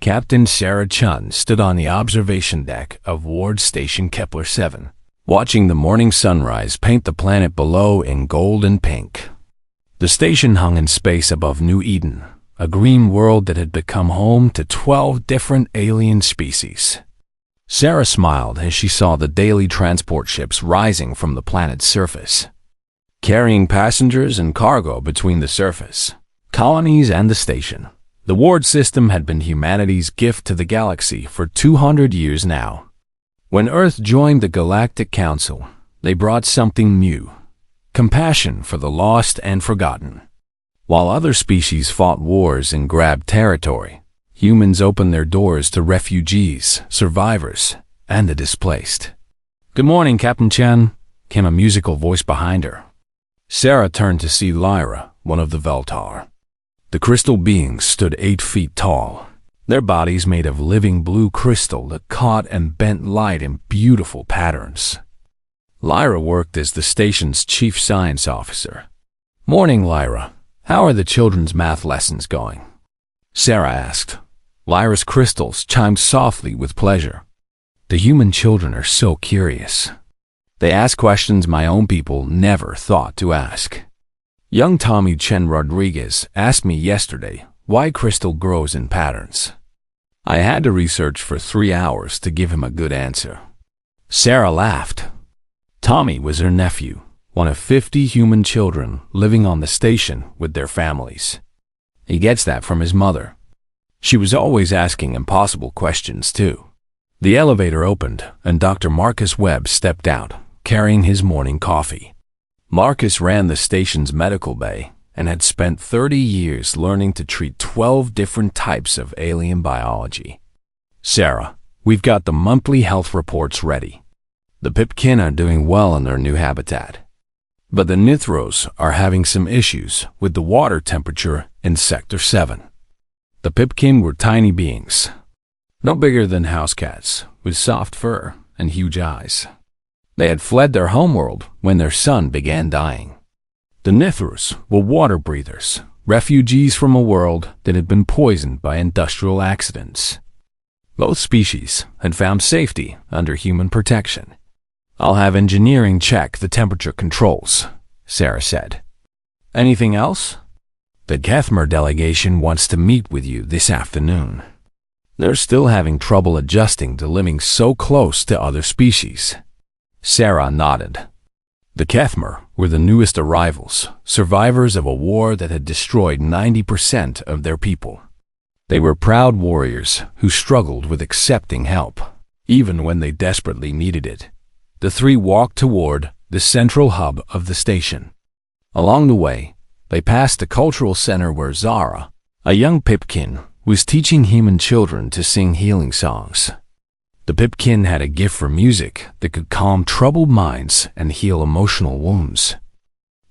Captain Sarah Chun stood on the observation deck of Ward Station Kepler 7, watching the morning sunrise paint the planet below in gold and pink. The station hung in space above New Eden, a green world that had become home to 12 different alien species. Sarah smiled as she saw the daily transport ships rising from the planet's surface, carrying passengers and cargo between the surface, colonies, and the station. The Ward system had been humanity's gift to the galaxy for 200 years now. When Earth joined the Galactic Council, they brought something new: compassion for the lost and forgotten. While other species fought wars and grabbed territory, humans opened their doors to refugees, survivors, and the displaced. "Good morning, Captain Chen," came a musical voice behind her. Sarah turned to see Lyra, one of the Veltar. The crystal beings stood 8 feet tall, their bodies made of living blue crystal that caught and bent light in beautiful patterns. Lyra worked as the station's chief science officer. "Morning, Lyra. How are the children's math lessons going?" Sarah asked. Lyra's crystals chimed softly with pleasure. "The human children are so curious. They ask questions my own people never thought to ask. Young Tommy Chen Rodriguez asked me yesterday why crystal grows in patterns. I had to research for 3 hours to give him a good answer." Sarah laughed. Tommy was her nephew, one of 50 human children living on the station with their families. He gets that from his mother. She was always asking impossible questions, too. The elevator opened, and Dr. Marcus Webb stepped out, carrying his morning coffee. Marcus ran the station's medical bay and had spent 30 years learning to treat 12 different types of alien biology. "Sarah, we've got the monthly health reports ready. The Pipkin are doing well in their new habitat, but the Nithros are having some issues with the water temperature in Sector 7. The Pipkin were tiny beings, no bigger than house cats, with soft fur and huge eyes. They had fled their homeworld when their sun began dying. The Nithros were water breathers, refugees from a world that had been poisoned by industrial accidents. Both species had found safety under human protection. I'll have engineering check the temperature controls," Sarah said. "Anything else?" "The Kethmer delegation wants to meet with you this afternoon. They're still having trouble adjusting to living so close to other species." Sarah nodded. The Kethmer were the newest arrivals, survivors of a war that had destroyed 90% of their people. They were proud warriors who struggled with accepting help, even when they desperately needed it. The three walked toward the central hub of the station. Along the way, they passed the cultural center where Zara, a young Pipkin, was teaching human children to sing healing songs. The Pipkin had a gift for music that could calm troubled minds and heal emotional wounds.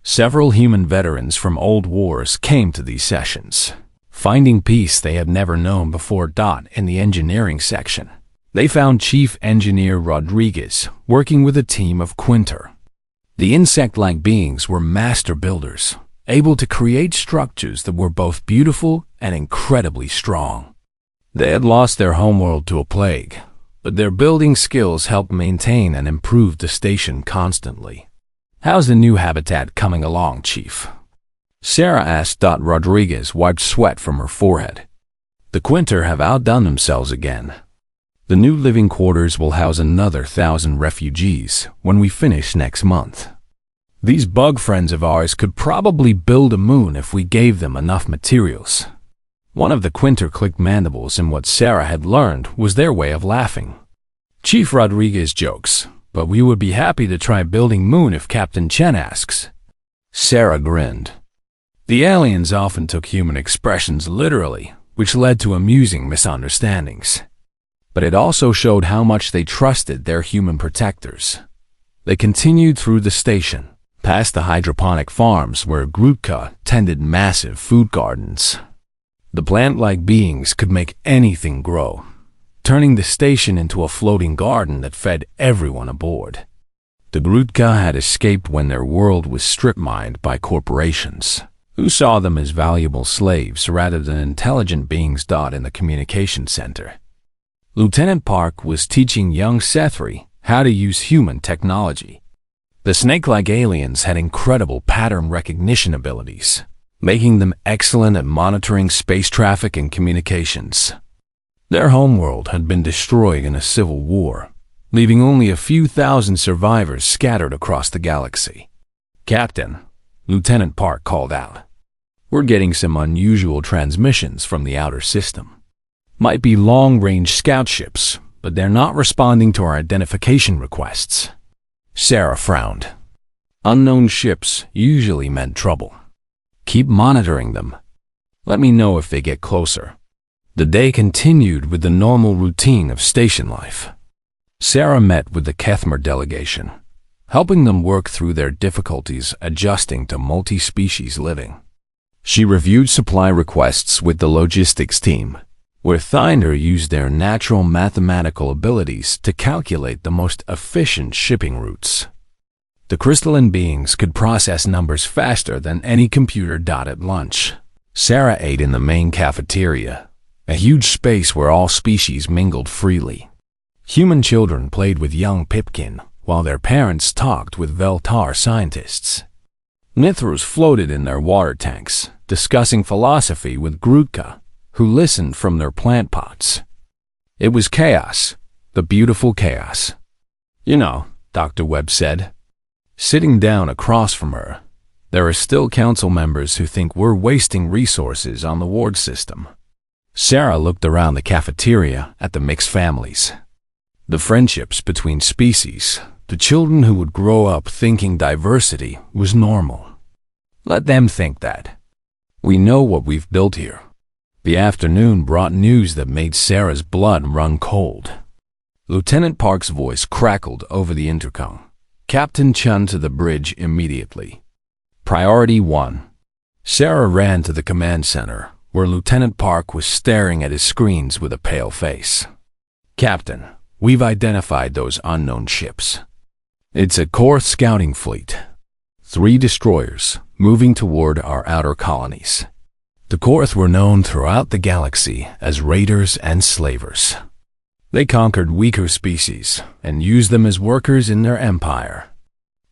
Several human veterans from old wars came to these sessions, finding peace they had never known before. In the engineering section, they found Chief Engineer Rodriguez working with a team of Quinter. The insect-like beings were master builders, able to create structures that were both beautiful and incredibly strong. They had lost their homeworld to a plague, but their building skills helped maintain and improve the station constantly. "How's the new habitat coming along, Chief?" Sarah asked. Rodriguez wiped sweat from her forehead. "The Quinter have outdone themselves again. The new living quarters will house another 1,000 refugees when we finish next month. These bug friends of ours could probably build a moon if we gave them enough materials." One of the Quinter clicked mandibles, and what Sarah had learned was their way of laughing. "Chief Rodriguez jokes, but we would be happy to try building moon if Captain Chen asks." Sarah grinned. The aliens often took human expressions literally, which led to amusing misunderstandings. But it also showed how much they trusted their human protectors. They continued through the station, past the hydroponic farms where Grutka tended massive food gardens. The plant-like beings could make anything grow, turning the station into a floating garden that fed everyone aboard. The Grutka had escaped when their world was strip-mined by corporations. who saw them as valuable slaves rather than intelligent beings. In the communication center, Lieutenant Park was teaching young Sethri how to use human technology. The snake-like aliens had incredible pattern recognition abilities, making them excellent at monitoring space traffic and communications. Their homeworld had been destroyed in a civil war, leaving only a few thousand survivors scattered across the galaxy. "Captain," Lieutenant Park called out, "we're getting some unusual transmissions from the outer system. Might be long-range scout ships, but they're not responding to our identification requests." Sarah frowned. Unknown ships usually meant trouble. "Keep monitoring them. Let me know if they get closer." The day continued with the normal routine of station life. Sarah met with the Kethmer delegation, helping them work through their difficulties adjusting to multi-species living. She reviewed supply requests with the logistics team, where Thinder used their natural mathematical abilities to calculate the most efficient shipping routes. The crystalline beings could process numbers faster than any computer. At lunch, Sarah ate in the main cafeteria, a huge space where all species mingled freely. Human children played with young Pipkin, while their parents talked with Veltar scientists. Mithras floated in their water tanks, discussing philosophy with Grutka, who listened from their plant pots. It was chaos, the beautiful chaos. "You know," Dr. Webb said, sitting down across from her, "there are still council members who think we're wasting resources on the ward system." Sarah looked around the cafeteria at the mixed families. The friendships between species, the children who would grow up thinking diversity was normal. Let them think that. We know what we've built here. The afternoon brought news that made Sarah's blood run cold. Lieutenant Park's voice crackled over the intercom. "Captain Chun to the bridge immediately. Priority 1. Sarah ran to the command center, where Lieutenant Park was staring at his screens with a pale face. "Captain, we've identified those unknown ships. It's a Korth scouting fleet. 3 destroyers, moving toward our outer colonies." The Korth were known throughout the galaxy as raiders and slavers. They conquered weaker species and used them as workers in their empire.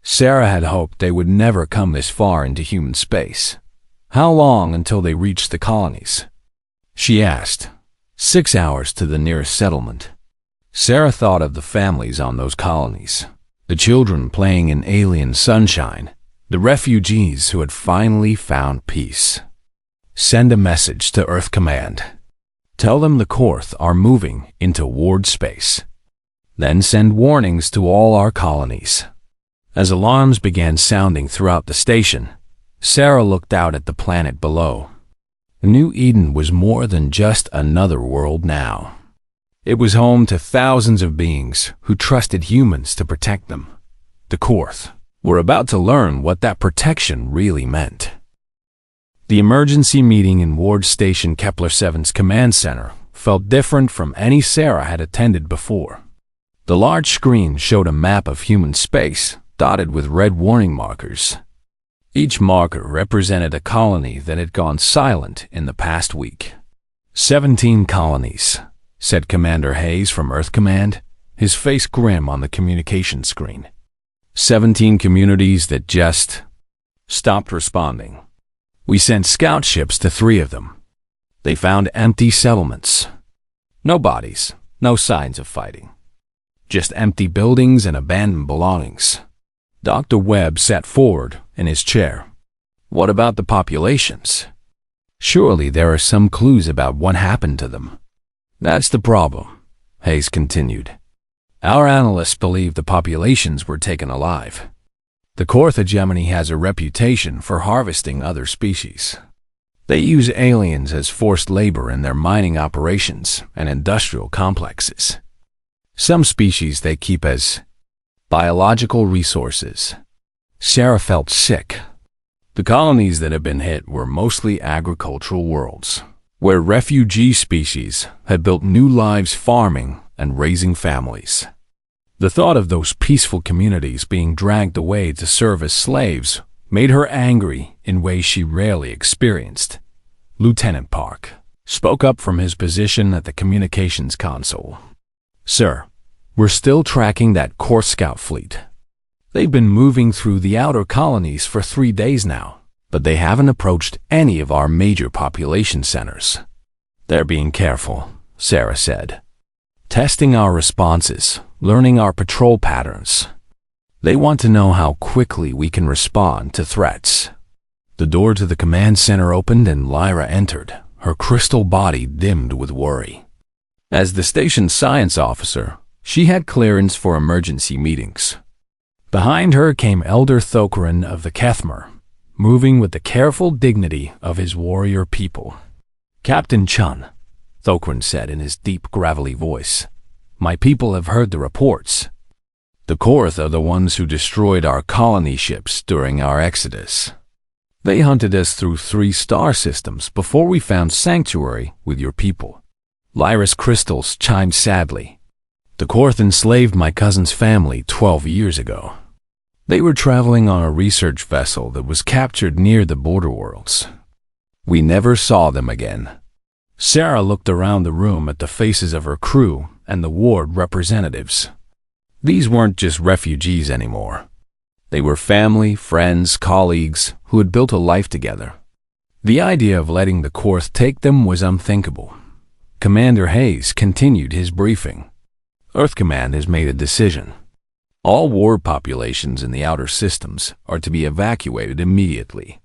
Sarah had hoped they would never come this far into human space. How long until they reached the colonies? She asked. 6 hours to the nearest settlement. Sarah thought of the families on those colonies, the children playing in alien sunshine, the refugees who had finally found peace. Send a message to Earth Command. Tell them the Korth are moving into ward space. Then send warnings to all our colonies. As alarms began sounding throughout the station, Sarah looked out at the planet below. New Eden was more than just another world now. It was home to thousands of beings who trusted humans to protect them. The Korth were about to learn what that protection really meant. The emergency meeting in Ward Station Kepler 7's command center felt different from any Sarah had attended before. The large screen showed a map of human space dotted with red warning markers. Each marker represented a colony that had gone silent in the past week. 17 colonies, said Commander Hayes from Earth Command, his face grim on the communication screen. 17 communities that just stopped responding. We sent scout ships to 3 of them. They found empty settlements. No bodies, no signs of fighting. Just empty buildings and abandoned belongings. Dr. Webb sat forward in his chair. What about the populations? Surely there are some clues about what happened to them. That's the problem, Hayes continued. Our analysts believe the populations were taken alive. The Korth hegemony has a reputation for harvesting other species. They use aliens as forced labor in their mining operations and industrial complexes. Some species they keep as biological resources. Sarah felt sick. The colonies that had been hit were mostly agricultural worlds, where refugee species had built new lives farming and raising families. The thought of those peaceful communities being dragged away to serve as slaves made her angry in ways she rarely experienced. Lieutenant Park spoke up from his position at the communications console. "Sir, we're still tracking that core scout fleet. They've been moving through the outer colonies for 3 days now, but they haven't approached any of our major population centers." "They're being careful," Sarah said. "Testing our responses, learning our patrol patterns. They want to know how quickly we can respond to threats." The door to the command center opened and Lyra entered, her crystal body dimmed with worry. As the station's science officer, she had clearance for emergency meetings. Behind her came Elder Thokaran of the Kethmer, moving with the careful dignity of his warrior people. "Captain Chun," Thokaran said in his deep, gravelly voice, "my people have heard the reports. The Korth are the ones who destroyed our colony ships during our exodus. They hunted us through 3 star systems before we found sanctuary with your people." Lyra's crystals chimed sadly. "The Korth enslaved my cousin's family 12 years ago. They were traveling on a research vessel that was captured near the border worlds. We never saw them again." Sarah looked around the room at the faces of her crew and the ward representatives. These weren't just refugees anymore. They were family, friends, colleagues who had built a life together. The idea of letting the Korth take them was unthinkable. Commander Hayes continued his briefing. "Earth Command has made a decision. All ward populations in the outer systems are to be evacuated immediately.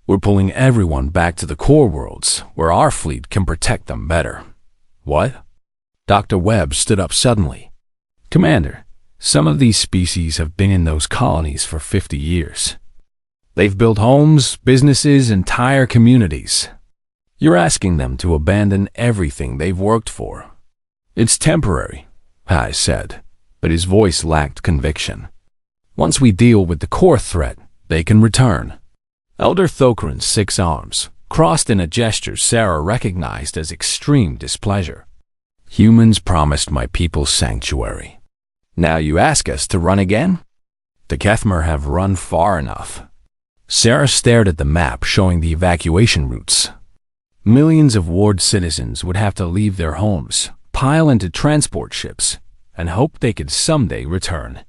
We're pulling everyone back to the core worlds, where our fleet can protect them better." "What?" Dr. Webb stood up suddenly. "Commander, some of these species have been in those colonies for 50 years. They've built homes, businesses, entire communities. You're asking them to abandon everything they've worked for." "It's temporary," Hayes said, but his voice lacked conviction. "Once we deal with the core threat, they can return." Elder Thokaran's 6 arms crossed in a gesture Sarah recognized as extreme displeasure. "Humans promised my people sanctuary. Now you ask us to run again? The Kethmer have run far enough." Sarah stared at the map showing the evacuation routes. Millions of ward citizens would have to leave their homes, pile into transport ships, and hope they could someday return.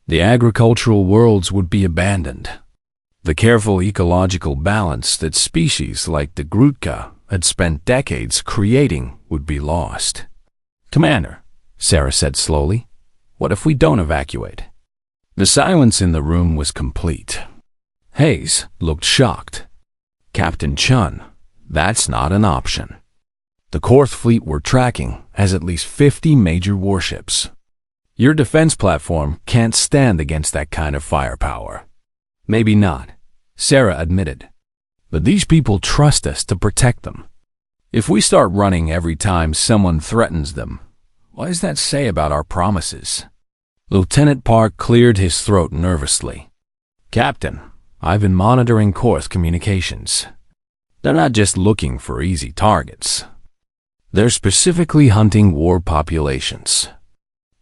The agricultural worlds would be abandoned. The careful ecological balance that species like the Grutka had spent decades creating would be lost. "Commander," Sarah said slowly, "what if we don't evacuate?" The silence in the room was complete. Hayes looked shocked. "Captain Chun, that's not an option. The Korth fleet we're tracking has at least 50 major warships. Your defense platform can't stand against that kind of firepower." "Maybe not," Sarah admitted. "But these people trust us to protect them. If we start running every time someone threatens them, what does that say about our promises?" Lieutenant Park cleared his throat nervously. "Captain, I've been monitoring Korth communications. They're not just looking for easy targets. They're specifically hunting war populations.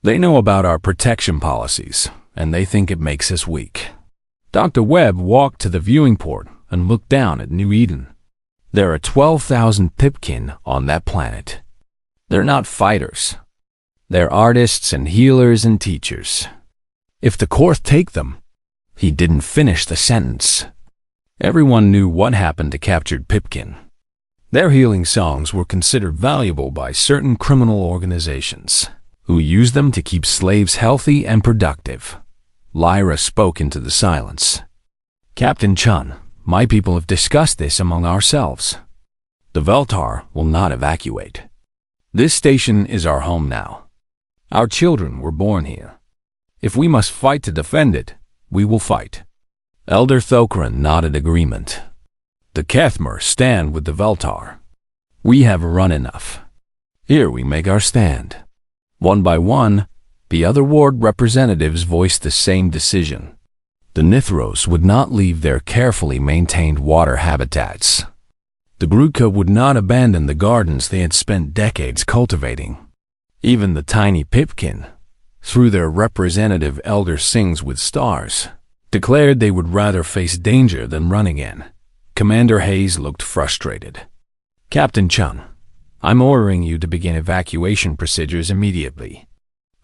They know about our protection policies, and they think it makes us weak." Dr. Webb walked to the viewing port and looked down at New Eden. "There are 12,000 Pipkin on that planet. They're not fighters. They're artists and healers and teachers. If the Korth take them—" He didn't finish the sentence. Everyone knew what happened to captured Pipkin. Their healing songs were considered valuable by certain criminal organizations, who used them to keep slaves healthy and productive. Lyra spoke into the silence. "Captain Chun, my people have discussed this among ourselves. The Veltar will not evacuate. This station is our home now. Our children were born here. If we must fight to defend it, we will fight." Elder Thokaran nodded agreement. "The Kethmer stand with the Veltar. We have run enough. Here we make our stand." One by one, the other ward representatives voiced the same decision. The Nithros would not leave their carefully maintained water habitats. The Grutka would not abandon the gardens they had spent decades cultivating. Even the tiny Pipkin, through their representative Elder Sings with Stars, declared they would rather face danger than run again. Commander Hayes looked frustrated. Captain Chun, I'm ordering you to begin evacuation procedures immediately.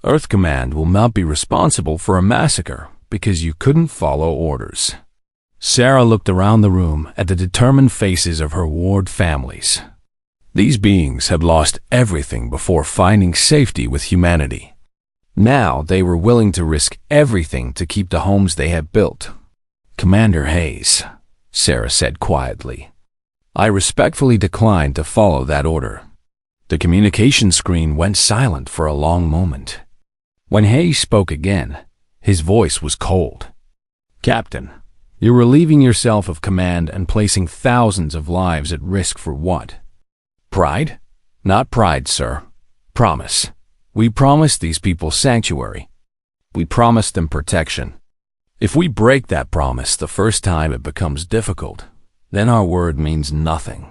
Earth Command will not be responsible for a massacre because you couldn't follow orders. Sarah looked around the room at the determined faces of her ward families. These beings had lost everything before finding safety with humanity. Now they were willing to risk everything to keep the homes they had built. Commander Hayes, Sarah said quietly, I respectfully decline to follow that order. The communication screen went silent for a long moment. When Hayes spoke again, his voice was cold. Captain, you're relieving yourself of command and placing thousands of lives at risk for what? Pride? Not pride, sir. Promise. We promised these people sanctuary. We promised them protection. If we break that promise the first time it becomes difficult, then our word means nothing.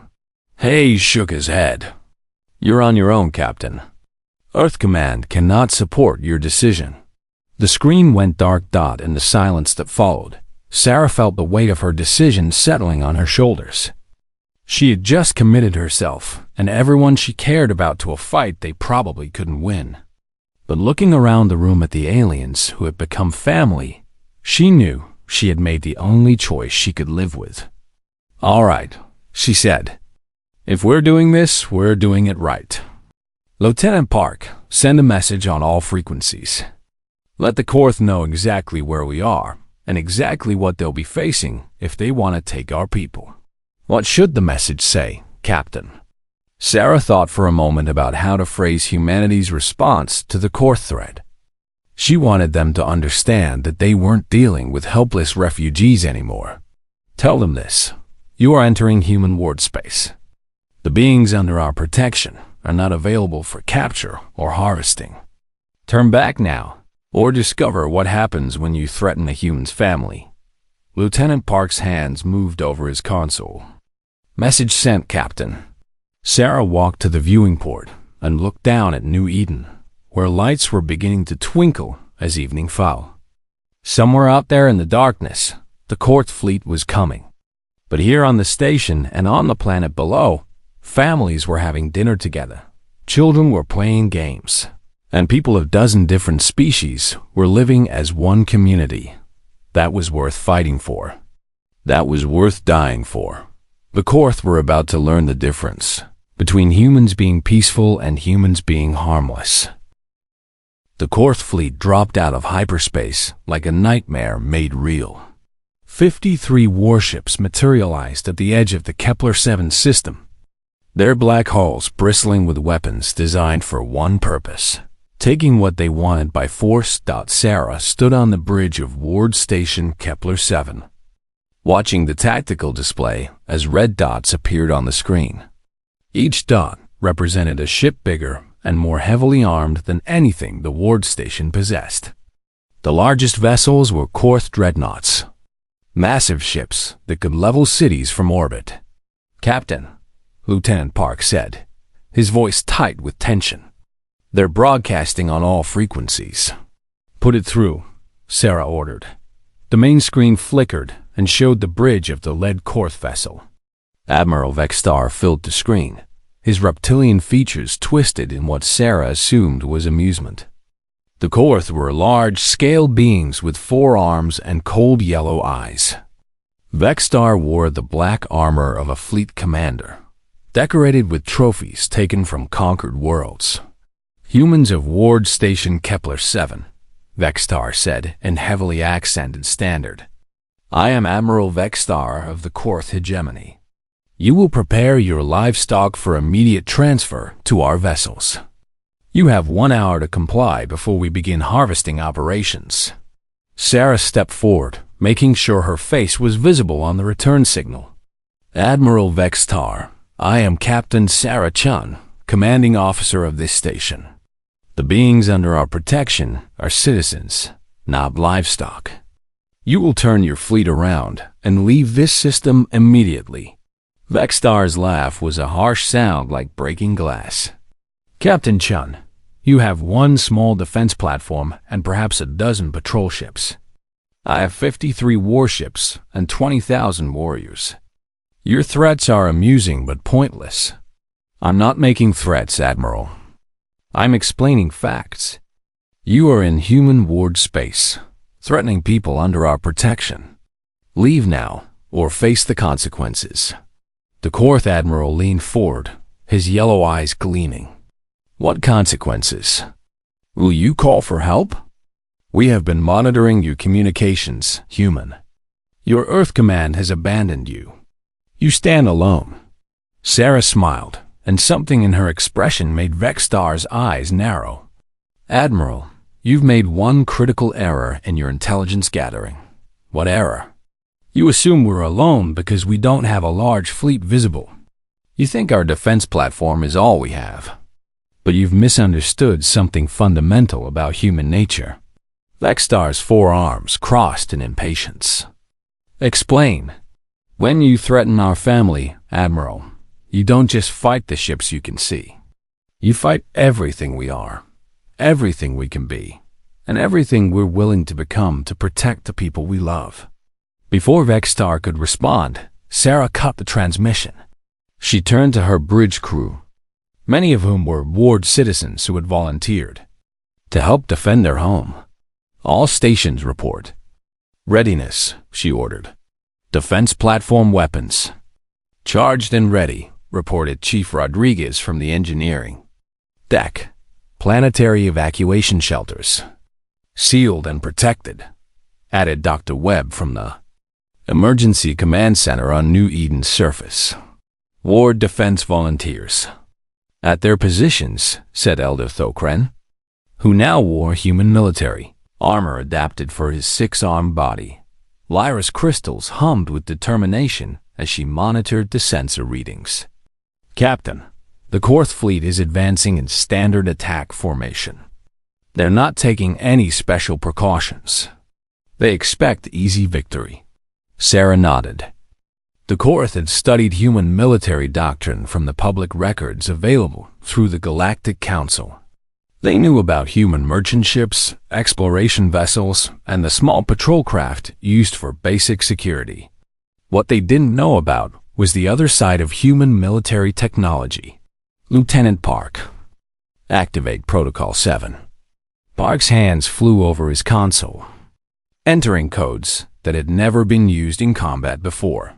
Hayes shook his head. You're on your own, Captain. Earth Command cannot support your decision. The screen went dark dot in the silence that followed. Sarah felt the weight of her decision settling on her shoulders. She had just committed herself and everyone she cared about to a fight they probably couldn't win. But looking around the room at the aliens who had become family, she knew she had made the only choice she could live with. All right, she said. If we're doing this, we're doing it right. Lieutenant Park, send a message on all frequencies. Let the Korth know exactly where we are and exactly what they'll be facing if they want to take our people. What should the message say, Captain? Sarah thought for a moment about how to phrase humanity's response to the Korth threat. She wanted them to understand that they weren't dealing with helpless refugees anymore. Tell them this. You are entering human ward space. The beings under our protection are not available for capture or harvesting. Turn back now, or discover what happens when you threaten a human's family. Lieutenant Park's hands moved over his console. Message sent, Captain. Sarah walked to the viewing port and looked down at New Eden, where lights were beginning to twinkle as evening fell. Somewhere out there in the darkness, the Korth fleet was coming. But here on the station and on the planet below, families were having dinner together, children were playing games, and people of dozen different species were living as one community. That was worth fighting for. That was worth dying for. The Korth were about to learn the difference between humans being peaceful and humans being harmless. The Korth fleet dropped out of hyperspace like a nightmare made real. 53 warships materialized at the edge of the Kepler-7 system, their black hulls bristling with weapons designed for one purpose, taking what they wanted by force. Sarah stood on the bridge of Ward Station Kepler-7, watching the tactical display as red dots appeared on the screen. Each dot represented a ship bigger and more heavily armed than anything the Ward Station possessed. The largest vessels were Korth dreadnoughts, massive ships that could level cities from orbit. Captain, Lieutenant Park said, his voice tight with tension. They're broadcasting on all frequencies. Put it through, Sarah ordered. The main screen flickered and showed the bridge of the lead Korth vessel. Admiral Vextar filled the screen, his reptilian features twisted in what Sarah assumed was amusement. The Korth were large-scale beings with 4 arms and cold yellow eyes. Vextar wore the black armor of a fleet commander, decorated with trophies taken from conquered worlds. Humans of Ward Station Kepler-7, Vextar said in heavily accented standard. I am Admiral Vextar of the Korth hegemony. You will prepare your livestock for immediate transfer to our vessels. You have 1 hour to comply before we begin harvesting operations. Sarah stepped forward, making sure her face was visible on the return signal. Admiral Vextar, I am Captain Sarah Chun, commanding officer of this station. The beings under our protection are citizens, not livestock. You will turn your fleet around and leave this system immediately. Vextar's laugh was a harsh sound like breaking glass. Captain Chun, you have 1 small defense platform and perhaps a dozen patrol ships. I have 53 warships and 20,000 warriors. Your threats are amusing but pointless. I'm not making threats, Admiral. I'm explaining facts. You are in human ward space, threatening people under our protection. Leave now, or face the consequences. The Fourth Admiral leaned forward, his yellow eyes gleaming. What consequences? Will you call for help? We have been monitoring your communications, human. Your Earth command has abandoned you. You stand alone. Sarah smiled, and something in her expression made Vexstar's eyes narrow. Admiral, you've made one critical error in your intelligence gathering. What error? You assume we're alone because we don't have a large fleet visible. You think our defense platform is all we have. But you've misunderstood something fundamental about human nature. Vexstar's forearms crossed in impatience. Explain. When you threaten our family, Admiral, you don't just fight the ships you can see. You fight everything we are, everything we can be, and everything we're willing to become to protect the people we love. Before Vexstar could respond, Sarah cut the transmission. She turned to her bridge crew, many of whom were ward citizens who had volunteered to help defend their home. All stations report. Readiness, she ordered. Defense platform weapons. Charged and ready, reported Chief Rodriguez from the engineering deck. Planetary evacuation shelters. Sealed and protected, added Dr. Webb from the Emergency Command Center on New Eden's surface. Ward defense volunteers. At their positions, said Elder Thokren, who now wore human military armor adapted for his 6-armed body. Lyra's crystals hummed with determination as she monitored the sensor readings. Captain, the Fourth Fleet is advancing in standard attack formation. They're not taking any special precautions. They expect easy victory. Sarah nodded. The Fourth had studied human military doctrine from the public records available through the Galactic Council. They knew about human merchant ships, exploration vessels, and the small patrol craft used for basic security. What they didn't know about was the other side of human military technology. Lieutenant Park. Activate Protocol 7. Park's hands flew over his console, entering codes that had never been used in combat before.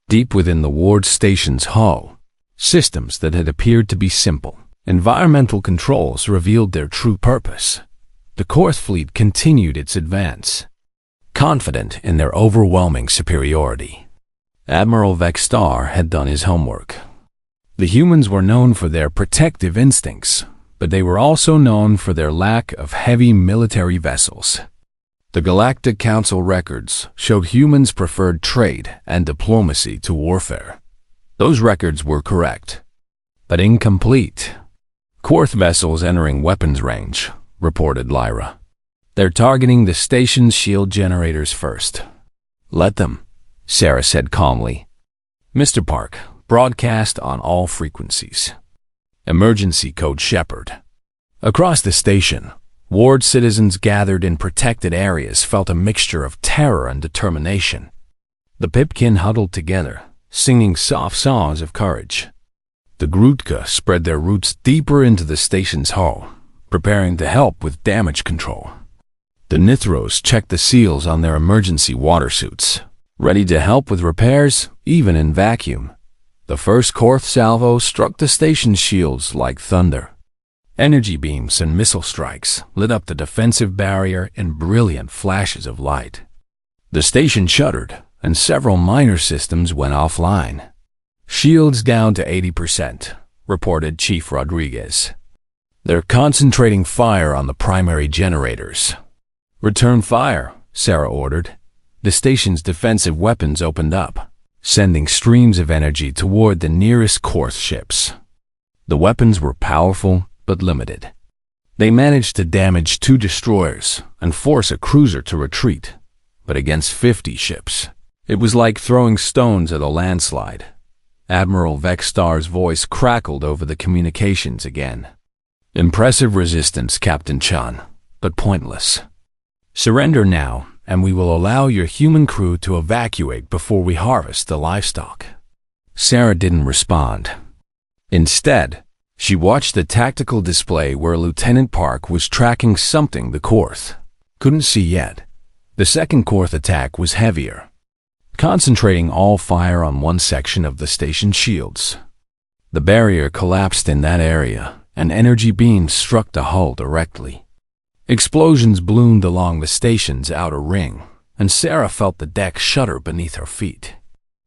Deep within the ward station's hull, systems that had appeared to be simple, environmental controls revealed their true purpose. The Fourth Fleet continued its advance, confident in their overwhelming superiority. Admiral Vexstar had done his homework. The humans were known for their protective instincts, but they were also known for their lack of heavy military vessels. The Galactic Council records showed humans preferred trade and diplomacy to warfare. Those records were correct, but incomplete. Fourth vessels entering weapons range, reported Lyra. They're targeting the station's shield generators first. Let them, Sarah said calmly. Mr. Park, broadcast on all frequencies. Emergency code Shepard. Across the station, ward citizens gathered in protected areas felt a mixture of terror and determination. The Pipkin huddled together, singing soft songs of courage. The Grutka spread their roots deeper into the station's hull, preparing to help with damage control. The Nithros checked the seals on their emergency water suits, ready to help with repairs, even in vacuum. The first Korth salvo struck the station's shields like thunder. Energy beams and missile strikes lit up the defensive barrier in brilliant flashes of light. The station shuddered, and several minor systems went offline. Shields down to 80%, reported Chief Rodriguez. They're concentrating fire on the primary generators. Return fire, Sarah ordered. The station's defensive weapons opened up, sending streams of energy toward the nearest Korth ships. The weapons were powerful but limited. They managed to damage 2 destroyers and force a cruiser to retreat, but against 50 ships, it was like throwing stones at a landslide. Admiral Vexstar's voice crackled over the communications again. Impressive resistance, Captain Chan, but pointless. Surrender now, and we will allow your human crew to evacuate before we harvest the livestock." Sarah didn't respond. Instead, she watched the tactical display where Lieutenant Park was tracking something the Korth couldn't see yet. The second Korth attack was heavier, concentrating all fire on one section of the station shields. The barrier collapsed in that area, and energy beams struck the hull directly. Explosions bloomed along the station's outer ring, and Sarah felt the deck shudder beneath her feet.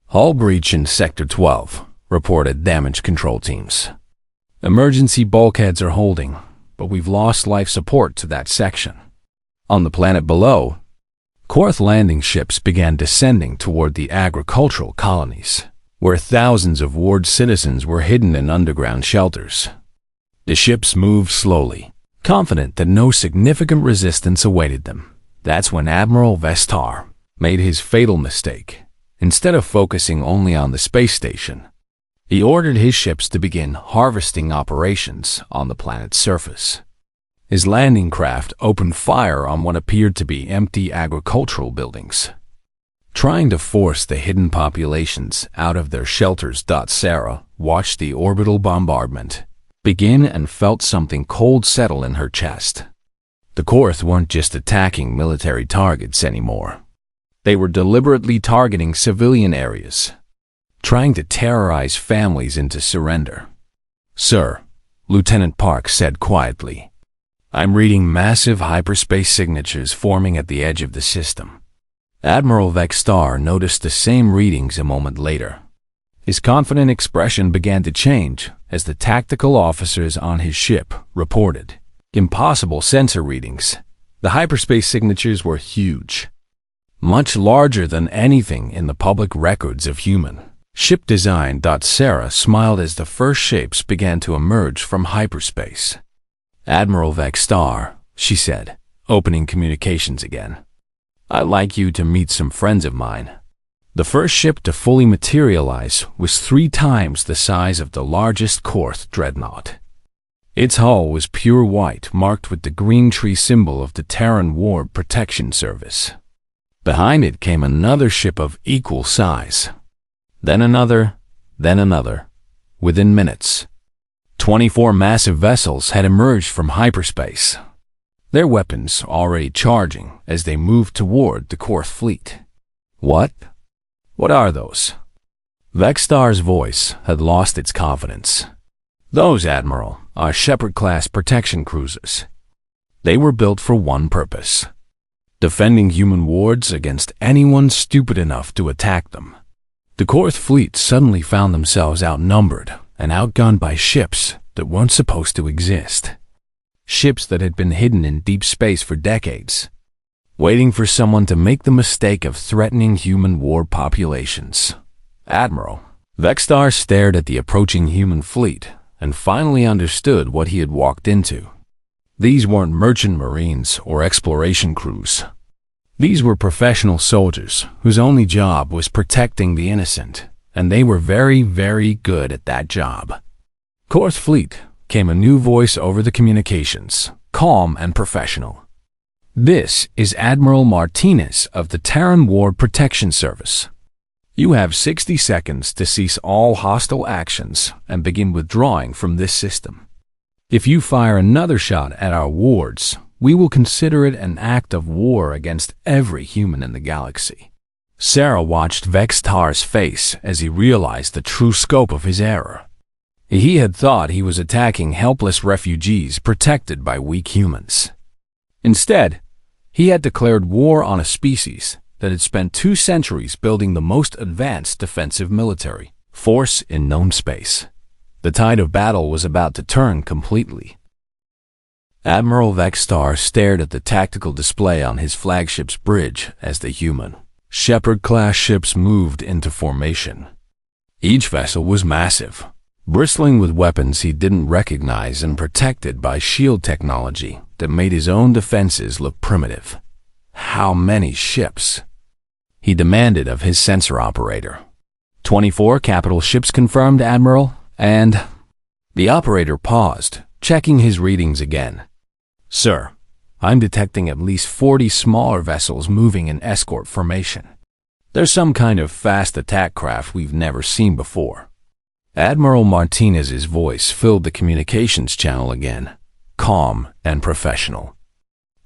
"Hull breach in Sector 12, reported damage control teams. Emergency bulkheads are holding, but we've lost life support to that section." On the planet below, Korth landing ships began descending toward the agricultural colonies, where thousands of Ward citizens were hidden in underground shelters. The ships moved slowly, confident that no significant resistance awaited them. That's when Admiral Vestar made his fatal mistake. Instead of focusing only on the space station, he ordered his ships to begin harvesting operations on the planet's surface. His landing craft opened fire on what appeared to be empty agricultural buildings, trying to force the hidden populations out of their shelters. Sarah watched the orbital bombardment begin and felt something cold settle in her chest. The Korth weren't just attacking military targets anymore. They were deliberately targeting civilian areas, trying to terrorize families into surrender. "Sir," Lieutenant Park said quietly, "I'm reading massive hyperspace signatures forming at the edge of the system." Admiral Vestar noticed the same readings a moment later. His confident expression began to change as the tactical officers on his ship reported impossible sensor readings. The hyperspace signatures were huge, much larger than anything in the public records of human ship design. Sarah smiled as the first shapes began to emerge from hyperspace. "Admiral Vestar," she said, opening communications again, "I'd like you to meet some friends of mine." The first ship to fully materialize was 3 times the size of the largest Korth dreadnought. Its hull was pure white, marked with the green tree symbol of the Terran War Protection Service. Behind it came another ship of equal size, then another, then another. Within minutes, 24 massive vessels had emerged from hyperspace, their weapons already charging as they moved toward the Korth fleet. What are those?" Vestar's voice had lost its confidence. "Those, Admiral, are Shepard-class protection cruisers. They were built for one purpose: defending human wards against anyone stupid enough to attack them." The Korth fleet suddenly found themselves outnumbered and outgunned by ships that weren't supposed to exist. Ships that had been hidden in deep space for decades, waiting for someone to make the mistake of threatening human war populations. Admiral Vestar stared at the approaching human fleet and finally understood what he had walked into. These weren't merchant marines or exploration crews. These were professional soldiers whose only job was protecting the innocent, and they were very, very good at that job. "Korth fleet," came a new voice over the communications, calm and professional. "This is Admiral Martinez of the Terran War Protection Service. You have 60 seconds to cease all hostile actions and begin withdrawing from this system. If you fire another shot at our wards, we will consider it an act of war against every human in the galaxy." Sarah watched Vestar's face as he realized the true scope of his error. He had thought he was attacking helpless refugees protected by weak humans. Instead, he had declared war on a species that had spent 2 centuries building the most advanced defensive military force in known space. The tide of battle was about to turn completely. Admiral Vestar stared at the tactical display on his flagship's bridge as the human Shepard-class ships moved into formation. Each vessel was massive, bristling with weapons he didn't recognize and protected by shield technology that made his own defenses look primitive. "How many ships?" he demanded of his sensor operator. 24 capital ships confirmed, Admiral, and... The operator paused, checking his readings again. "Sir, I'm detecting at least 40 smaller vessels moving in escort formation. There's some kind of fast attack craft we've never seen before." Admiral Martinez's voice filled the communications channel again, calm and professional.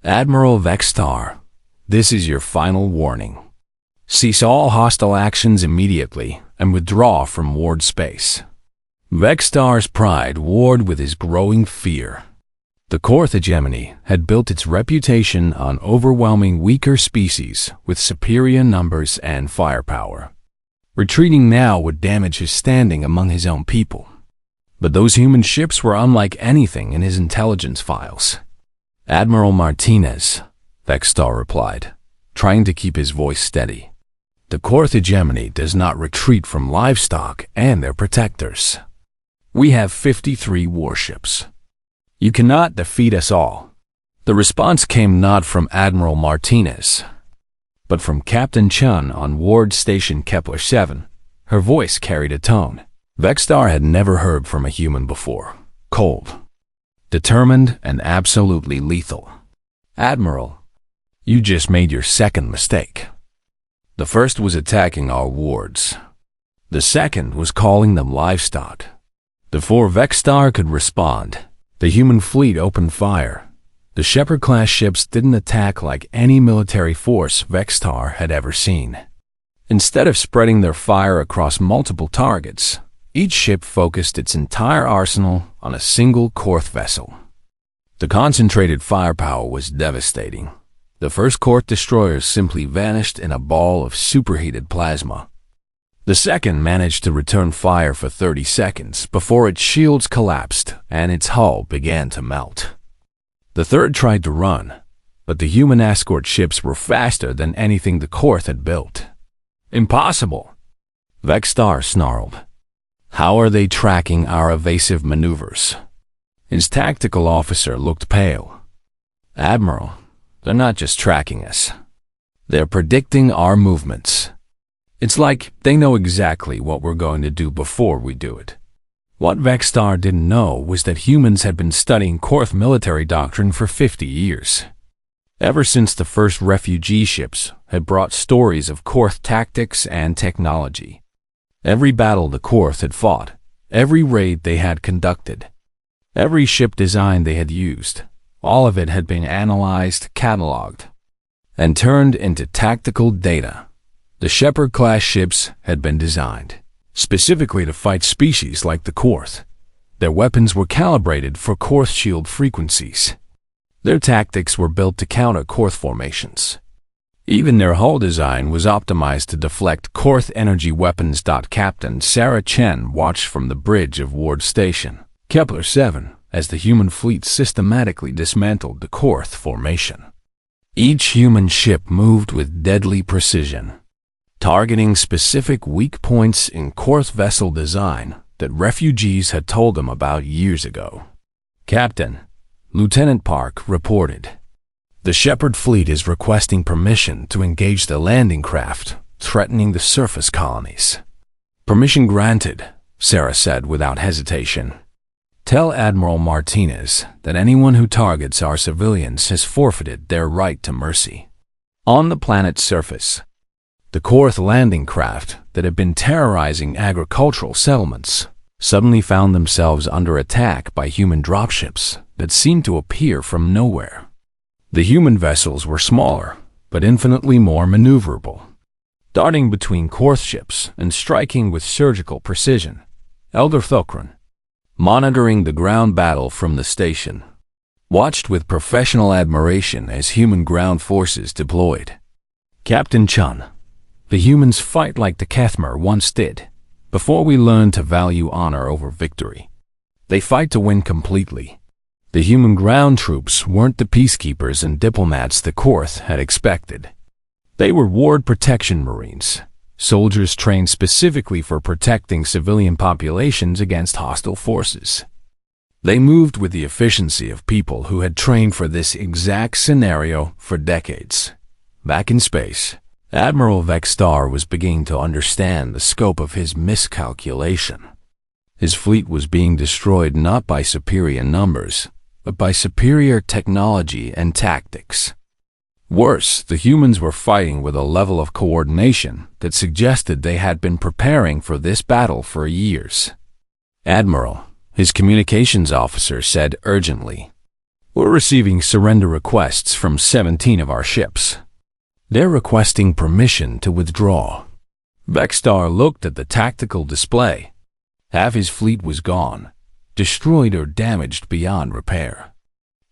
"Admiral Vextar, this is your final warning. Cease all hostile actions immediately and withdraw from Ward space." Vextar's pride warred with his growing fear. The Korth hegemony had built its reputation on overwhelming weaker species with superior numbers and firepower. Retreating now would damage his standing among his own people. But those human ships were unlike anything in his intelligence files. "Admiral Martinez," Vextar replied, trying to keep his voice steady. "The Korth hegemony does not retreat from livestock and their protectors. We have 53 warships. You cannot defeat us all." The response came not from Admiral Martinez, but from Captain Chun on Ward Station Kepler 7. Her voice carried a tone Vextar had never heard from a human before. Cold, determined, and absolutely lethal. "Admiral, you just made your second mistake. The first was attacking our wards. The second was calling them livestock." Before Vextar could respond, the human fleet opened fire. The Shepard-class ships didn't attack like any military force Vextar had ever seen. Instead of spreading their fire across multiple targets, each ship focused its entire arsenal on a single Korth vessel. The concentrated firepower was devastating. The first Korth destroyers simply vanished in a ball of superheated plasma. The second managed to return fire for 30 seconds before its shields collapsed and its hull began to melt. The third tried to run, but the human escort ships were faster than anything the Korth had built. "Impossible," Vextar snarled. "How are they tracking our evasive maneuvers?" His tactical officer looked pale. "Admiral, they're not just tracking us. They're predicting our movements. It's like they know exactly what we're going to do before we do it." What Vextar didn't know was that humans had been studying Korth military doctrine for 50 years. Ever since the first refugee ships had brought stories of Korth tactics and technology. Every battle the Korth had fought, every raid they had conducted, every ship design they had used, all of it had been analyzed, cataloged, and turned into tactical data. The Shepard-class ships had been designed specifically to fight species like the Korth. Their weapons were calibrated for Korth shield frequencies. Their tactics were built to counter Korth formations. Even their hull design was optimized to deflect Korth energy weapons. Captain Sarah Chen watched from the bridge of Ward Station, Kepler 7, as the human fleet systematically dismantled the Korth formation. Each human ship moved with deadly precision, targeting specific weak points in Korth vessel design that refugees had told them about years ago. "Captain," Lieutenant Park reported, "the Shepard fleet is requesting permission to engage the landing craft threatening the surface colonies." "Permission granted," Sarah said without hesitation. "Tell Admiral Martinez that anyone who targets our civilians has forfeited their right to mercy." On the planet's surface, the Korth landing craft that had been terrorizing agricultural settlements suddenly found themselves under attack by human dropships that seemed to appear from nowhere. The human vessels were smaller, but infinitely more maneuverable. Darting between Korth ships and striking with surgical precision, Elder Thokran, monitoring the ground battle from the station, watched with professional admiration as human ground forces deployed. "Captain Chun, the humans fight like the Kethmer once did, before we learned to value honor over victory. They fight to win completely. The human ground troops weren't the peacekeepers and diplomats the Korth had expected. They were Ward Protection Marines, soldiers trained specifically for protecting civilian populations against hostile forces. They moved with the efficiency of people who had trained for this exact scenario for decades. Back in space, Admiral Vextar was beginning to understand the scope of his miscalculation. His fleet was being destroyed not by superior numbers, but by superior technology and tactics. Worse, the humans were fighting with a level of coordination that suggested they had been preparing for this battle for years. "Admiral," his communications officer said urgently, "we're receiving surrender requests from 17 of our ships. They're requesting permission to withdraw." Vextar looked at the tactical display. Half his fleet was gone, destroyed or damaged beyond repair.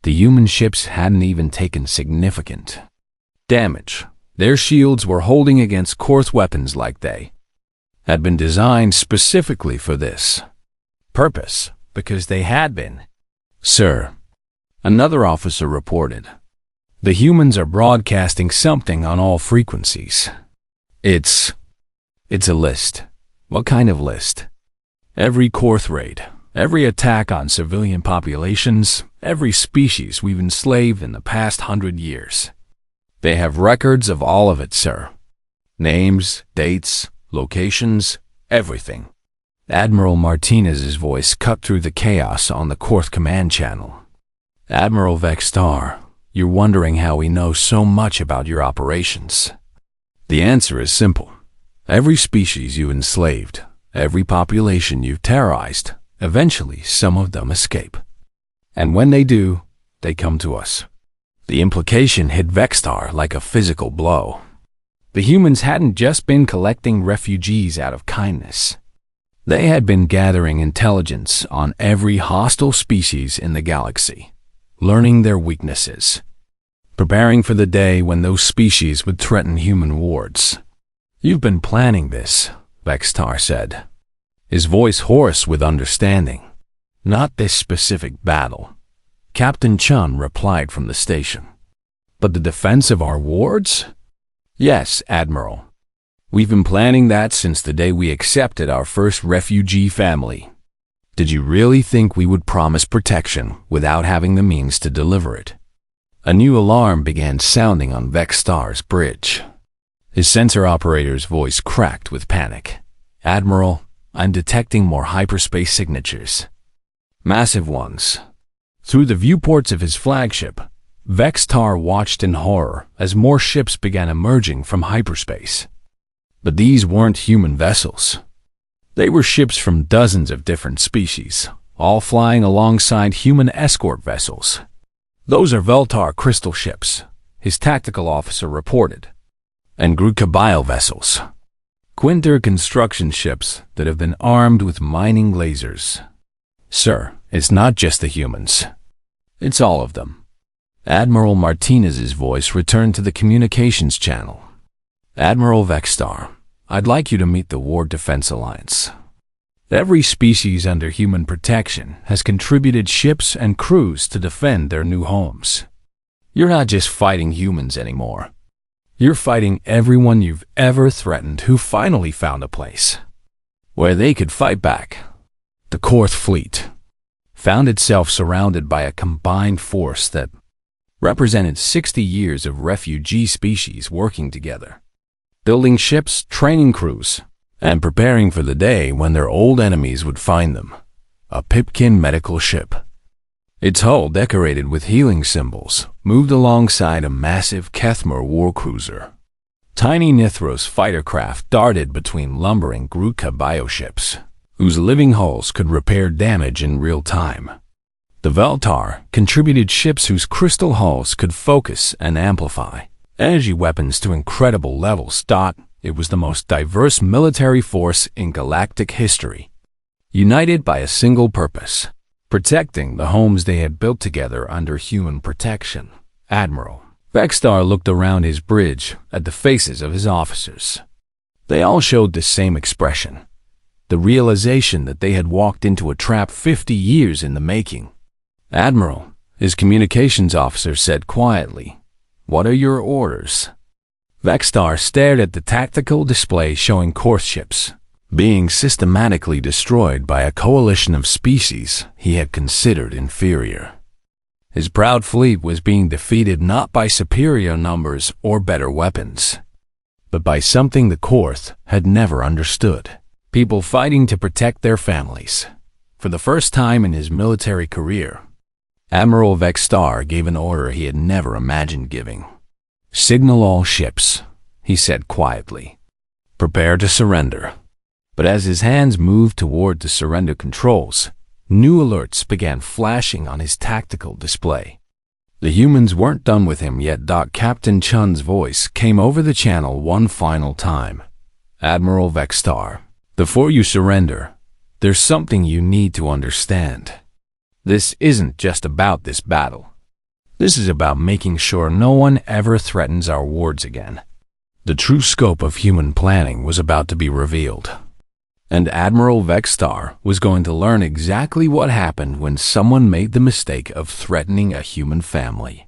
The human ships hadn't even taken significant damage. Their shields were holding against Korth weapons like they had been designed specifically for this purpose, because they had been. "Sir," another officer reported, "the humans are broadcasting something on all frequencies. It's a list." "What kind of list?" "Every Korth raid, every attack on civilian populations, every species we've enslaved in the past 100 years. They have records of all of it, sir. Names, dates, locations, everything." Admiral Martinez's voice cut through the chaos on the Korth command channel. "Admiral Vextar, you're wondering how we know so much about your operations. The answer is simple. Every species you enslaved, every population you've terrorized, eventually some of them escape. And when they do, they come to us." The implication hit Vextar like a physical blow. The humans hadn't just been collecting refugees out of kindness. They had been gathering intelligence on every hostile species in the galaxy, learning their weaknesses, preparing for the day when those species would threaten human wards. "You've been planning this," Vextar said, his voice hoarse with understanding. "Not this specific battle," Captain Chun replied from the station. "But the defense of our wards?" "Yes, Admiral. We've been planning that since the day we accepted our first refugee family. Did you really think we would promise protection without having the means to deliver it?" A new alarm began sounding on Vextar's bridge. His sensor operator's voice cracked with panic. "Admiral, I'm detecting more hyperspace signatures. Massive ones." Through the viewports of his flagship, Vextar watched in horror as more ships began emerging from hyperspace. But these weren't human vessels. They were ships from dozens of different species, all flying alongside human escort vessels. "Those are Veltar crystal ships," his tactical officer reported, "and Grutka bio vessels. Quinter construction ships that have been armed with mining lasers." "Sir, it's not just the humans. It's all of them." Admiral Martinez's voice returned to the communications channel. "Admiral Vextar, I'd like you to meet the War Defense Alliance. Every species under human protection has contributed ships and crews to defend their new homes. You're not just fighting humans anymore. You're fighting everyone you've ever threatened who finally found a place where they could fight back." The Korth fleet found itself surrounded by a combined force that represented 60 years of refugee species working together, building ships, training crews, and preparing for the day when their old enemies would find them. A Pipkin medical ship, its hull decorated with healing symbols, moved alongside a massive Kethmer warcruiser. Tiny Nithros fighter craft darted between lumbering Grutka bioships, whose living hulls could repair damage in real time. The Veltar contributed ships whose crystal hulls could focus and amplify energy weapons to incredible levels. It was the most diverse military force in galactic history, united by a single purpose: protecting the homes they had built together under human protection. "Admiral." Vextar looked around his bridge at the faces of his officers. They all showed the same expression, the realization that they had walked into a trap 50 years in the making. "Admiral," his communications officer said quietly, "what are your orders?" Vextar stared at the tactical display showing Korth ships being systematically destroyed by a coalition of species he had considered inferior. His proud fleet was being defeated not by superior numbers or better weapons, but by something the Korth had never understood: people fighting to protect their families. For the first time in his military career, Admiral Vexstar gave an order he had never imagined giving. "Signal all ships," he said quietly. "Prepare to surrender." But as his hands moved toward the surrender controls, new alerts began flashing on his tactical display. The humans weren't done with him yet. Captain Chun's voice came over the channel one final time. "Admiral Vexstar, before you surrender, there's something you need to understand. This isn't just about this battle. This is about making sure no one ever threatens our wards again." The true scope of human planning was about to be revealed. And Admiral Vexstar was going to learn exactly what happened when someone made the mistake of threatening a human family.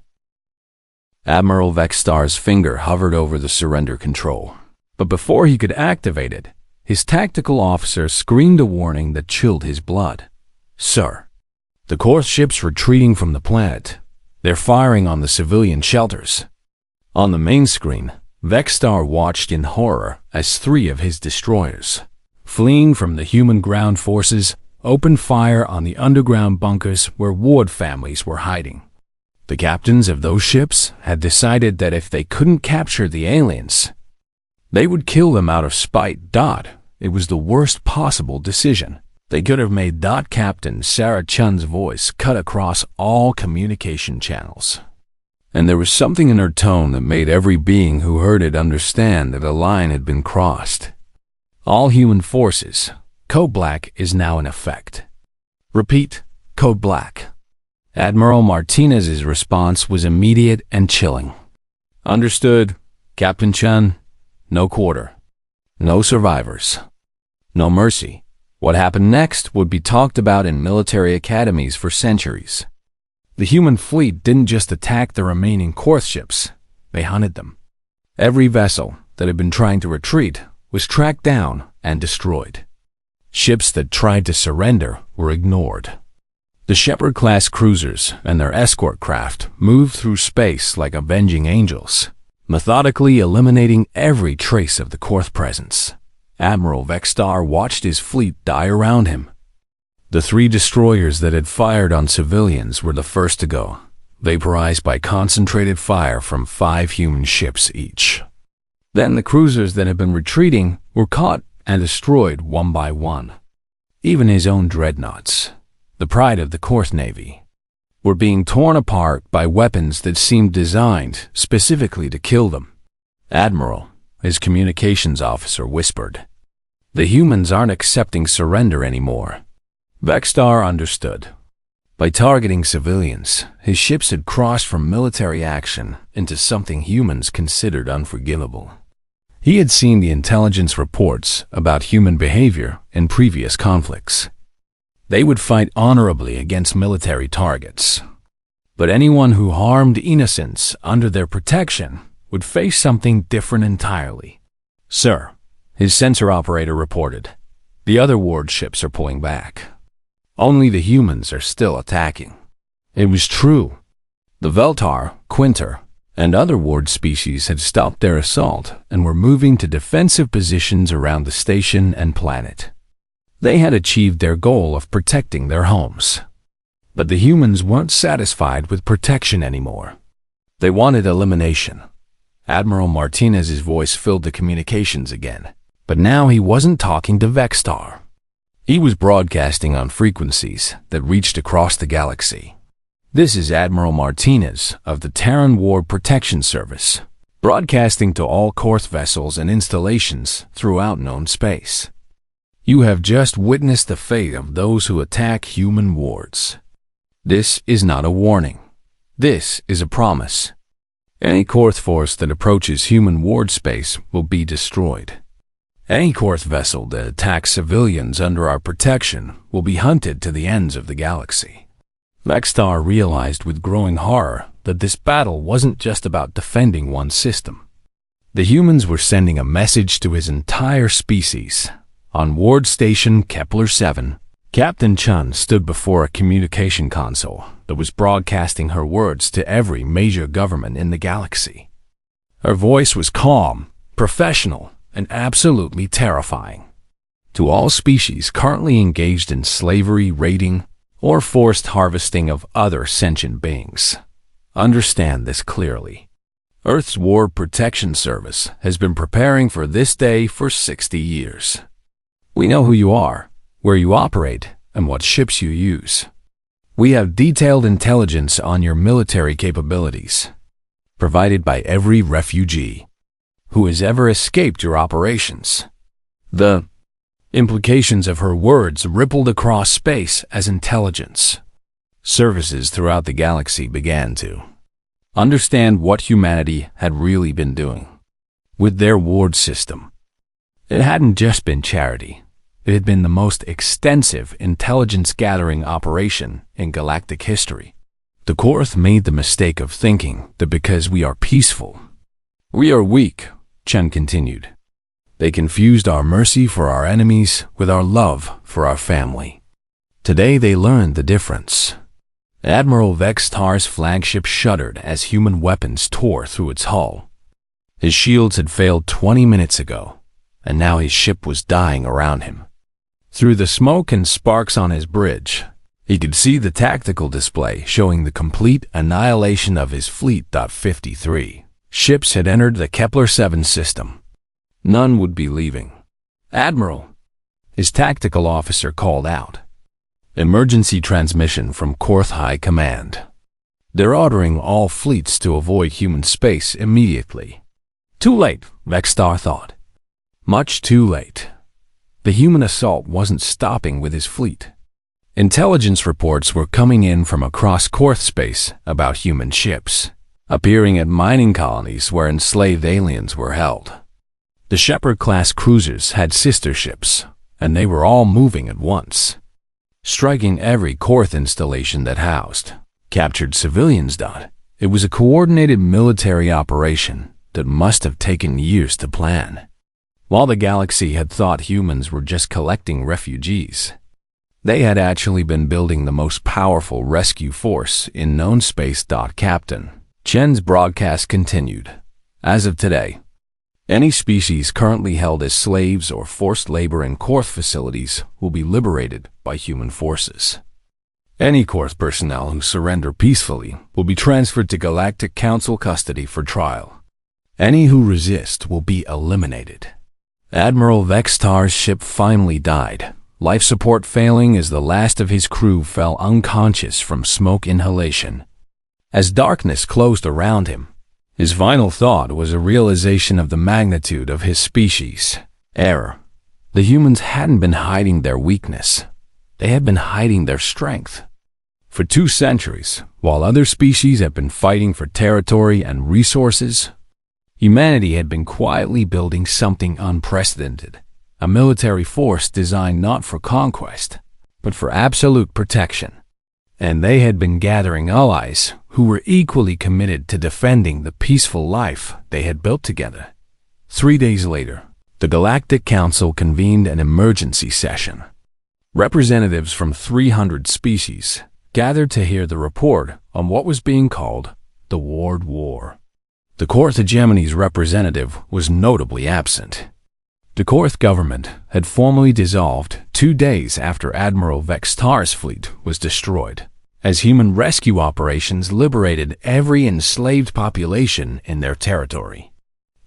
Admiral Vexstar's finger hovered over the surrender control, but before he could activate it, his tactical officer screamed a warning that chilled his blood. "Sir, the Korth ship's retreating from the planet. They're firing on the civilian shelters." On the main screen, Vexstar watched in horror as 3 of his destroyers, fleeing from the human ground forces, opened fire on the underground bunkers where ward families were hiding. The captains of those ships had decided that if they couldn't capture the aliens, they would kill them out of spite. It was the worst possible decision they could have made. Captain Sarah Chun's voice cut across all communication channels, and there was something in her tone that made every being who heard it understand that a line had been crossed. "All human forces, Code Black is now in effect. Repeat, Code Black." Admiral Martinez's response was immediate and chilling. "Understood, Captain Chun. No quarter. No survivors. No mercy." What happened next would be talked about in military academies for centuries. The human fleet didn't just attack the remaining Korth ships, they hunted them. Every vessel that had been trying to retreat was tracked down and destroyed. Ships that tried to surrender were ignored. The Shepherd-class cruisers and their escort craft moved through space like avenging angels, methodically eliminating every trace of the Korth presence. Admiral Vexstar watched his fleet die around him. The 3 destroyers that had fired on civilians were the first to go, vaporized by concentrated fire from 5 human ships each. Then the cruisers that had been retreating were caught and destroyed one by one. Even his own dreadnoughts, the pride of the Korth Navy, were being torn apart by weapons that seemed designed specifically to kill them. "Admiral," his communications officer whispered, "the humans aren't accepting surrender anymore." Vexstar understood. By targeting civilians, his ships had crossed from military action into something humans considered unforgivable. He had seen the intelligence reports about human behavior in previous conflicts. They would fight honorably against military targets. But anyone who harmed innocents under their protection would face something different entirely. "Sir," his sensor operator reported, "the other ward ships are pulling back. Only the humans are still attacking." It was true. The Veltar, Quinter, and other ward species had stopped their assault and were moving to defensive positions around the station and planet. They had achieved their goal of protecting their homes. But the humans weren't satisfied with protection anymore. They wanted elimination. Admiral Martinez's voice filled the communications again, but now he wasn't talking to Vexstar. He was broadcasting on frequencies that reached across the galaxy. "This is Admiral Martinez of the Terran Ward Protection Service, broadcasting to all Korth vessels and installations throughout known space. You have just witnessed the fate of those who attack human wards. This is not a warning. This is a promise. Any Korth force that approaches human ward space will be destroyed. Any Korth vessel that attacks civilians under our protection will be hunted to the ends of the galaxy." Vexstar realized with growing horror that this battle wasn't just about defending one system. The humans were sending a message to his entire species. On Ward Station Kepler 7, Captain Chun stood before a communication console that was broadcasting her words to every major government in the galaxy. Her voice was calm, professional, and absolutely terrifying. To all species currently engaged in slavery, raiding, or forced harvesting of other sentient beings. Understand this clearly. Earth's Ward Protection Service has been preparing for this day for 60 years. We know who you are, where you operate, and what ships you use. We have detailed intelligence on your military capabilities, provided by every refugee who has ever escaped your operations. The implications of her words rippled across space as intelligence services throughout the galaxy began to understand what humanity had really been doing with their ward system. It hadn't just been charity. It had been the most extensive intelligence-gathering operation in galactic history. The Korth made the mistake of thinking that because we are peaceful, we are weak, Chen continued. They confused our mercy for our enemies with our love for our family. Today they learned the difference. Admiral Vextar's flagship shuddered as human weapons tore through its hull. His shields had failed 20 minutes ago, and now his ship was dying around him. Through the smoke and sparks on his bridge, he could see the tactical display showing the complete annihilation of his fleet. 53 ships had entered the Kepler-7 system. None would be leaving. Admiral, his tactical officer called out. Emergency transmission from Korth High Command. They're ordering all fleets to avoid human space immediately. Too late, Vextar thought. Much too late. The human assault wasn't stopping with his fleet. Intelligence reports were coming in from across Korth space about human ships, appearing at mining colonies where enslaved aliens were held. The Shepherd-class cruisers had sister ships, and they were all moving at once, striking every Korth installation that housed captured civilians. It was a coordinated military operation that must have taken years to plan. While the galaxy had thought humans were just collecting refugees, they had actually been building the most powerful rescue force in known space. Captain Chen's broadcast continued. As of today, any species currently held as slaves or forced labor in Korth facilities will be liberated by human forces. Any Korth personnel who surrender peacefully will be transferred to Galactic Council custody for trial. Any who resist will be eliminated. Admiral Vextar's ship finally died, life support failing as the last of his crew fell unconscious from smoke inhalation. As darkness closed around him, his final thought was a realization of the magnitude of his species' error. The humans hadn't been hiding their weakness. They had been hiding their strength. For 2 centuries, while other species had been fighting for territory and resources, humanity had been quietly building something unprecedented, a military force designed not for conquest, but for absolute protection. And they had been gathering allies who were equally committed to defending the peaceful life they had built together. 3 days later, the Galactic Council convened an emergency session. Representatives from 300 species gathered to hear the report on what was being called the Ward War. The Korth hegemony's representative was notably absent. The Korth government had formally dissolved 2 days after Admiral Vextar's fleet was destroyed, as human rescue operations liberated every enslaved population in their territory.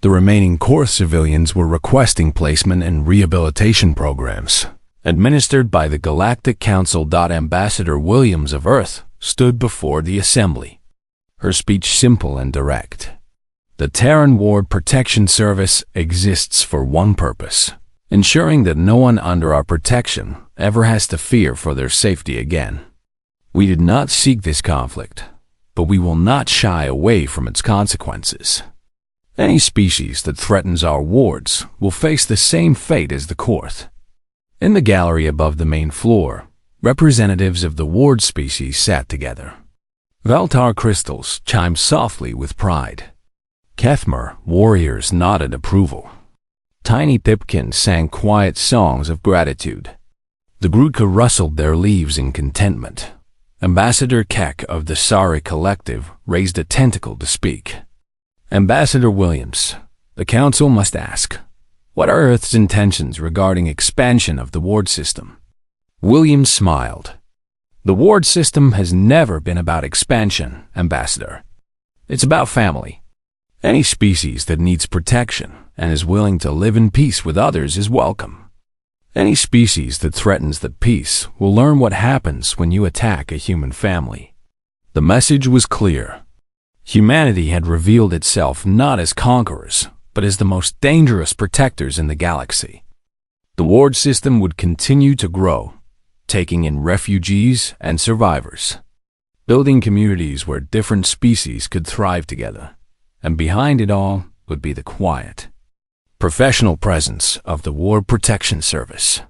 The remaining Korth civilians were requesting placement in rehabilitation programs, administered by the Galactic Council. Ambassador Williams of Earth stood before the assembly, her speech simple and direct. The Terran Ward Protection Service exists for one purpose: ensuring that no one under our protection ever has to fear for their safety again. We did not seek this conflict, but we will not shy away from its consequences. Any species that threatens our wards will face the same fate as the Korth. In the gallery above the main floor, representatives of the ward species sat together. Valtar crystals chimed softly with pride. Kethmer warriors nodded approval. Tiny pipkins sang quiet songs of gratitude. The Grudka rustled their leaves in contentment. Ambassador Keck of the Sari Collective raised a tentacle to speak. Ambassador Williams, the Council must ask, what are Earth's intentions regarding expansion of the ward system? Williams smiled. The Ward system has never been about expansion, Ambassador. It's about family. Any species that needs protection and is willing to live in peace with others is welcome. Any species that threatens the peace will learn what happens when you attack a human family. The message was clear. Humanity had revealed itself not as conquerors, but as the most dangerous protectors in the galaxy. The Ward system would continue to grow, taking in refugees and survivors, building communities where different species could thrive together, and behind it all would be the quiet, professional presence of the Ward Protection Service,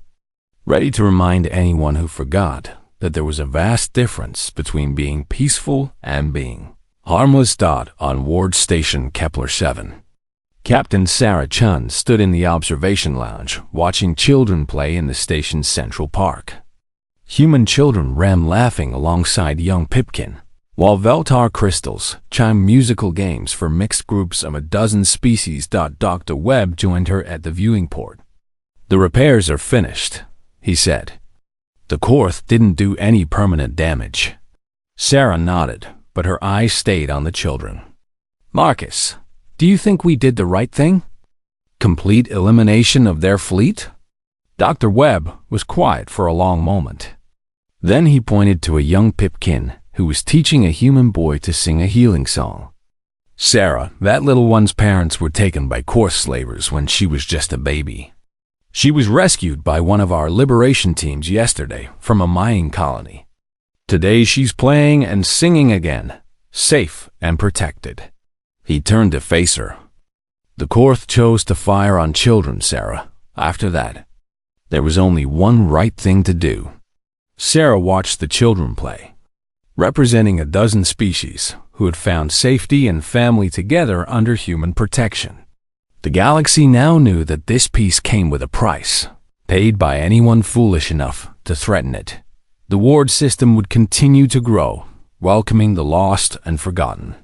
ready to remind anyone who forgot that there was a vast difference between being peaceful and being harmless. On Ward Station Kepler 7. Captain Sarah Chun stood in the observation lounge watching children play in the station's central park. Human children ran laughing alongside young Pipkin, while Veltar crystals chimed musical games for mixed groups of a dozen species. Dr. Webb joined her at the viewing port. "The repairs are finished," he said. "The Korth didn't do any permanent damage." Sarah nodded, but her eyes stayed on the children. "Marcus, do you think we did the right thing? Complete elimination of their fleet?" Dr. Webb was quiet for a long moment. Then he pointed to a young Pipkin who was teaching a human boy to sing a healing song. "Sarah, that little one's parents were taken by Korth slavers when she was just a baby. She was rescued by one of our liberation teams yesterday from a mining colony. Today she's playing and singing again, safe and protected." He turned to face her. "The Korth chose to fire on children, Sarah. After that, there was only one right thing to do." Sarah watched the children play, representing a dozen species who had found safety and family together under human protection. The galaxy now knew that this peace came with a price, paid by anyone foolish enough to threaten it. The Ward system would continue to grow, welcoming the lost and forgotten,